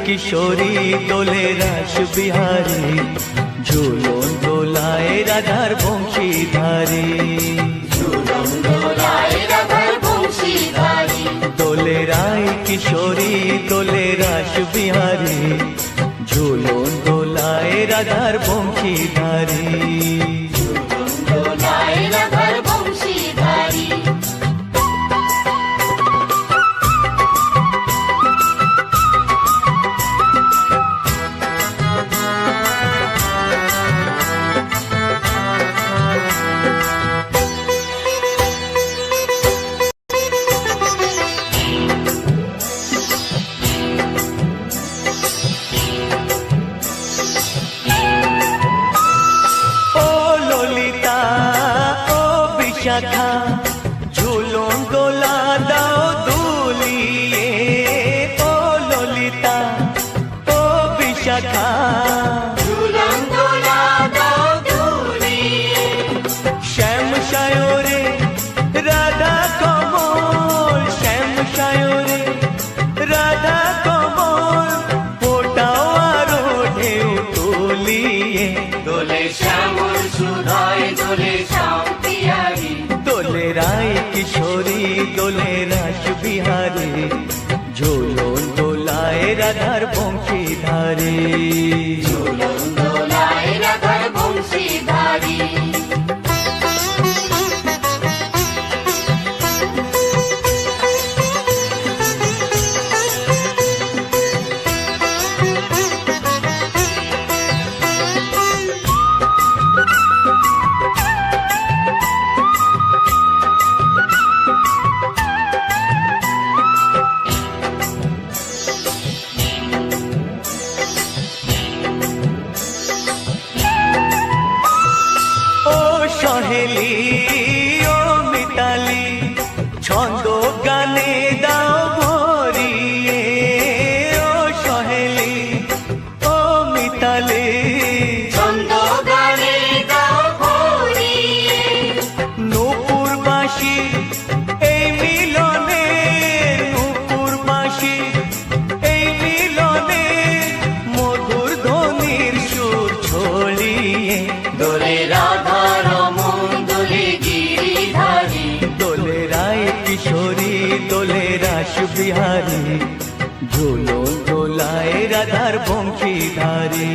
কিশোরী দোলে রাস বিহারী, ঝুলন দোলায় রাধার বংশীধারী। ঝুলন দোলায় রাধার বংশীধারী, দোলে রায় কিশোরী দোলে রাস বিহারী, ঝুলন দোলায় রাধার বংশীধারী। ঝুলন দোলায় রাধার বংশীধারী। শাখা ঝুলন দোলা দাও দুলিয়ে, ও ললিতা ও বিশাখা ঝুলন দোলা দাও দুলিয়ে। শ্যাম সায়রে রাধা কমল, শ্যাম সায়রে রাধা কমল, ফোটাও আরো ঢেউ তুলিয়ে। দোলে শ্যামল সুধায় দোলে শ্যাম পিয়ারী, দোলে রায় কিশোরী দোলে রাস বিহারী, ঝুলন দোলায় রাধার বংশীধারী। ঝুলন দোলায় রাধার বংশীধারী। সহেলি ও মিতালি ছন্দ গানে দাও ভরিয়ে, ও সহেলি ও মিতালি ছন্দ গানে দাও ভরিয়ে। নূপুর বাঁশি এই মিলনে, নূপুর বাঁশি এই মিলনে, মধুর ধ্বনির সুর ছড়িয়ে। দোলে রাধা রমন দোলে গিরিধারী, দোলে রায় কিশোরী দোলে রাস বিহারী, ঝুলন দোলায় রাধার বংশীধারী।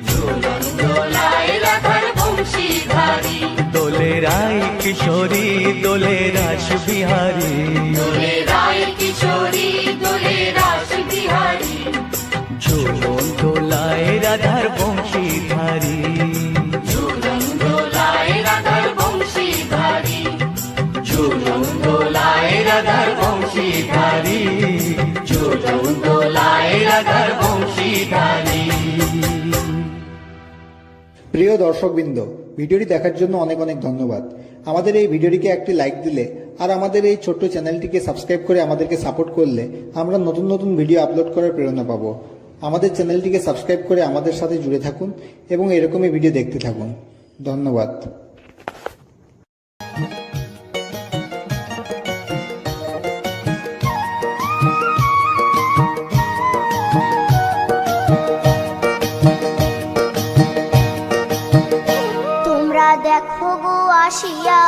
ঝুলন দোলায় রাধার বংশীধারী। দোলে রায় কিশোরী দোলে রাস বিহারী, দোলে রায় কিশোরী দোলে রাস বিহারী, ঝুলন দোলায় রাধার বংশীধারী। ঝুলন দোলায় রাধার বংশীধারী, ঝুলন দোলায় রাধার বংশীধারী, ঝুলন দোলায় রাধার বংশীধারী। প্রিয় দর্শকবৃন্দ, ভিডিওটি দেখার জন্য অনেক অনেক ধন্যবাদ। আমাদের এই ভিডিওটিকে একটি লাইক দিলে আর আমাদের এই ছোট্ট চ্যানেলটিকে সাবস্ক্রাইব করে আমাদেরকে সাপোর্ট করলে আমরা নতুন নতুন ভিডিও আপলোড করার প্রেরণা পাবো। আমাদের চ্যানেলটিকে সাবস্ক্রাইব করে আমাদের সাথে জুড়ে থাকুন এবং এরকমই ভিডিও দেখতে থাকুন। ধন্যবাদ। তোমরা দেখো গো আসিয়া,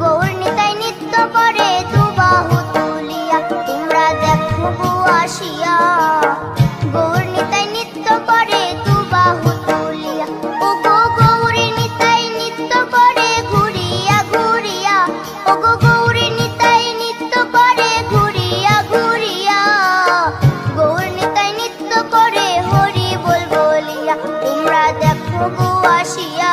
গৌর নিতাই নৃত্য করে দুবাহু তুলিয়া। তোমরা দেখো গো আসিয়া, গৌর নিতাই নৃত্য করে দুবাহু তুলিয়া। ও গো গৌরী নিতাই নৃত্য করে ঘুরিয়া ঘুরিয়া, ও গো গৌরী নিতাই নৃত্য করে ঘুরিয়া ঘুরিয়া। গৌর নিতাই নৃত্য করে হরি বল বলিয়া। তোমরা দেখো গো আসিয়া,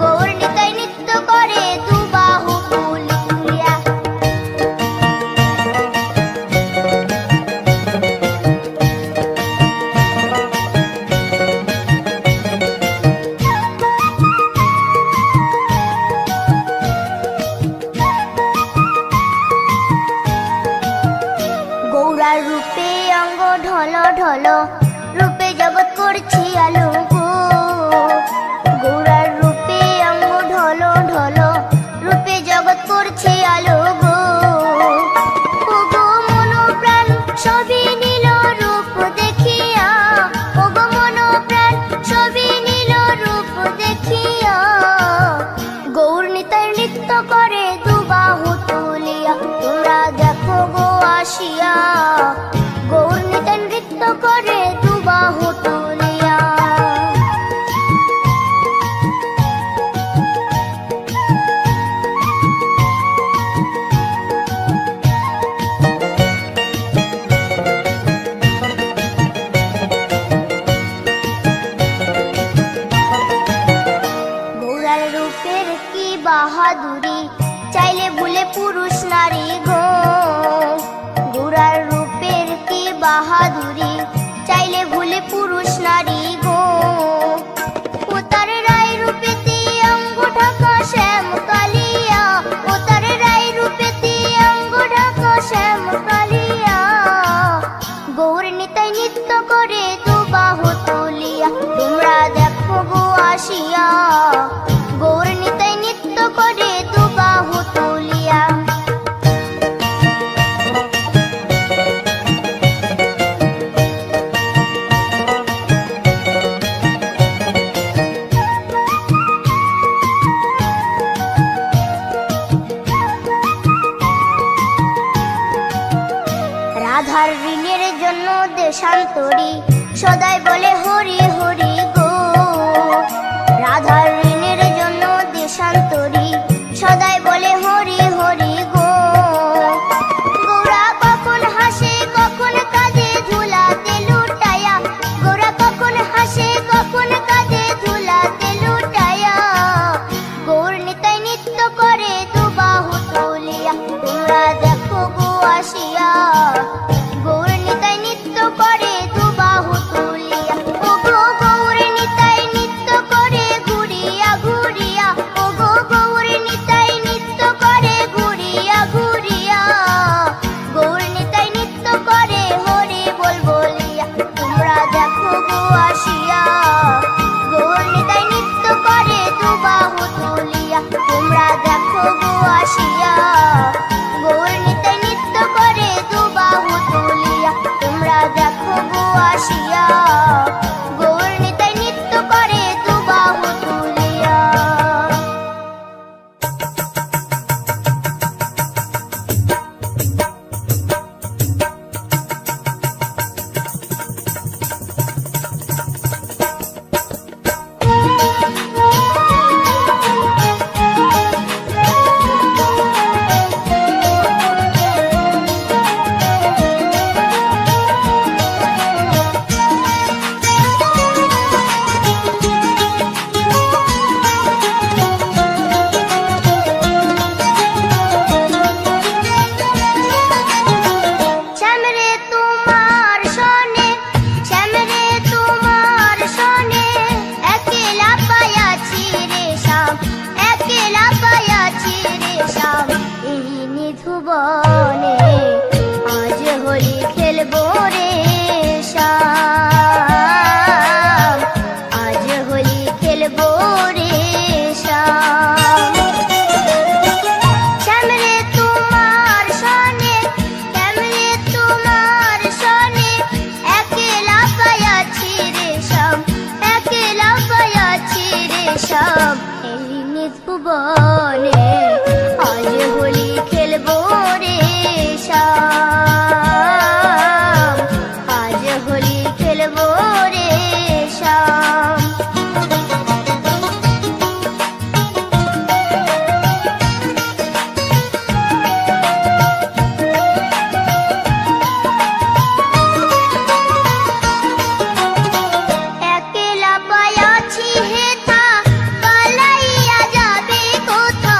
গৌর নিতাই নৃত্য করে দুবাহু তুলিয়া। বাহাদুরি, চাইলে ভুলে পুরুষ নারী গো। গোরার রূপের কি বাহাদুরি, চাইলে ভুলে পুরুষ নারী গো। ও তার রায় রূপেতে অঙ্গ ঢাকা শ্যাম কালিয়া, ও তার রায় রূপেতে অঙ্গ ঢাকা শ্যাম কালিয়া। গৌর নিতাই নৃত্য করে দু বাহু তুলিয়া, তোমরা দেখো গো আসিয়া। গৌর নিতাই নৃত্য করে দু বাহু তুলিয়া। রাধার ঋণের জন্য দেশান্তরী, সদাই বলে হরি হরি গো। রাধার ঋণের জন্য দেশান্তরী, সদাই বলে হরি হরি গো। গোরা কখন হাসে কখন কাঁদে ধুলাতে লুটায়া, গোরা কখন হাসে কখন কাঁদে ধুলাতে লুটায়া। গৌর নিতাই নৃত্য করে দু বাহু তুলিয়া, তোমরা দেখো গো আসিয়া। গৌর নিতাই নৃত্য করে দু বাহু তুলিয়া, ও গো গৌর নিতাই নৃত্য করে ঘুরিয়া ঘুরিয়া, ও গো গৌর নিতাই নৃত্য করে ঘুরিয়া ঘুরিয়া। গৌর নিতাই নৃত্য করে হরি বল বলিয়া, তোমরা দেখো গো আসিয়া। গৌর নিতাই নৃত্য করে দু বাহু তুলিয়া, তোমরা দেখো গো আসিয়া। গৌর নিতাই নৃত্য করে দু বাহু তুলিয়া, তোমরা দেখো গো আসিয়া। গৌর নিতাই নৃত্য করে দু বাহু তুলিয়া। শ্যামরে তোমার সনে, শ্যামরে তোমার সনে, একলা পায়াছি রে শ্যাম, একলা পায়াছি রে শ্যাম। এই নিধুবনে আজ হোলি খেলবো রে শ্যাম, আজ হোলি খেলবো রে শ্যাম। শ্যামরে তোমার সনে, শ্যামরে তোমার সনে, একলা পায়াছি রে শ্যাম, একলা পায়াছি রে শ্যাম। এই নিধুবনে আজ হোলি খেলবো রে শ্যাম, আজ হোলি খেলবো রে শ্যাম। একলা পায়াছি হেথা, পালাইয়া যাবে কোথা,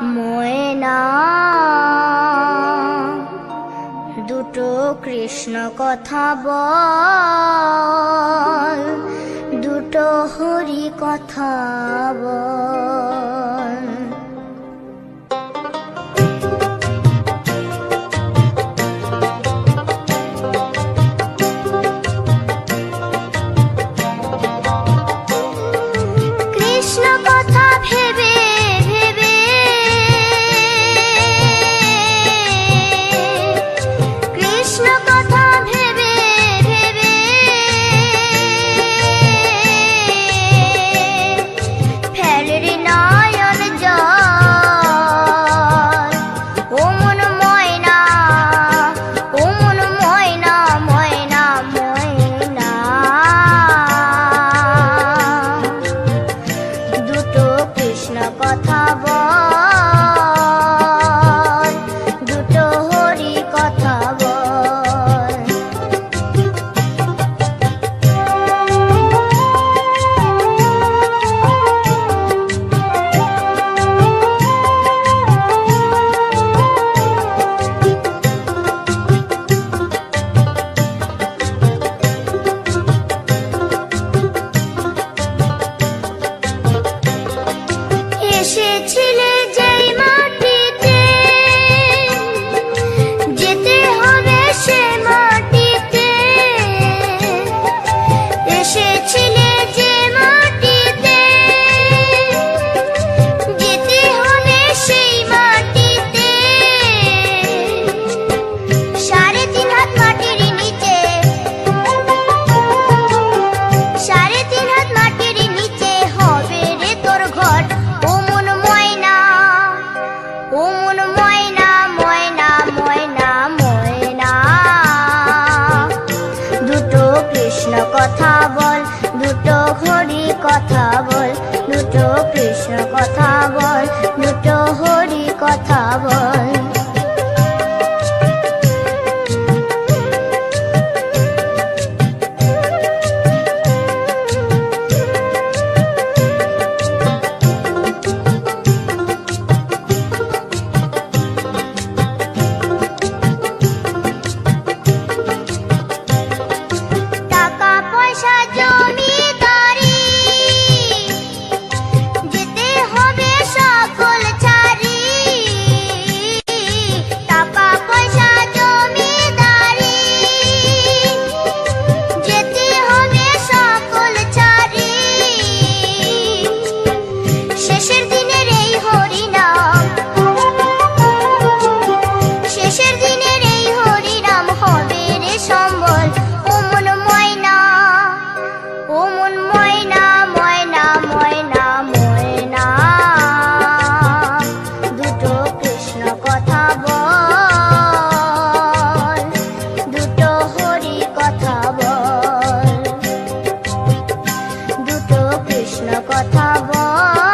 ময়না দুটো কৃষ্ণ কথা বল, দুটো হরি কথা বল। কৃষ্ণ কথা ভেবে ভেবে, কৃষ্ণ কথা ভেবে ভেবে ফেলে রে নয়ন জল। ও মন ময়না, ও মন ময়না, ময়না ময়না দুটো কৃষ্ণ কথা বল, দুটো হরি কথা বল। এসেছিলে যেই মাটিতে, যেতে হবে সে মাটিতে। এসেছিলে যে মাটিতে, যেতে হবে সেই মাটিতে। 3.5 হাত মাটির নিচে, 3.5 হাত মাটির নিচে হবে রে তোর ঘর। ও মন ময়না, ও মন ময়না, ময়না ময়না ময়না দুটো কৃষ্ণ কথা বল, দুটো হরি কথা বল, দুটো কৃষ্ণ কথা বল, দুটো হরি কথা বল। টাকা পয়সা জমিদারি, যেতে হবে সকল ছাড়ি। টাকা পয়সা জমিদারি, যেতে হবে সকল ছাড়ি। শেষের দিনের এই হরিনাম, শেষের দিনের এই হরিনাম হবে রে সম্বল। ও মন ময়না, ও মন ময়না, ময়না ময়না ময়না দুটো কৃষ্ণ কথা বল, দুটো হরি কথা বল, দুটো কৃষ্ণ কথা বল।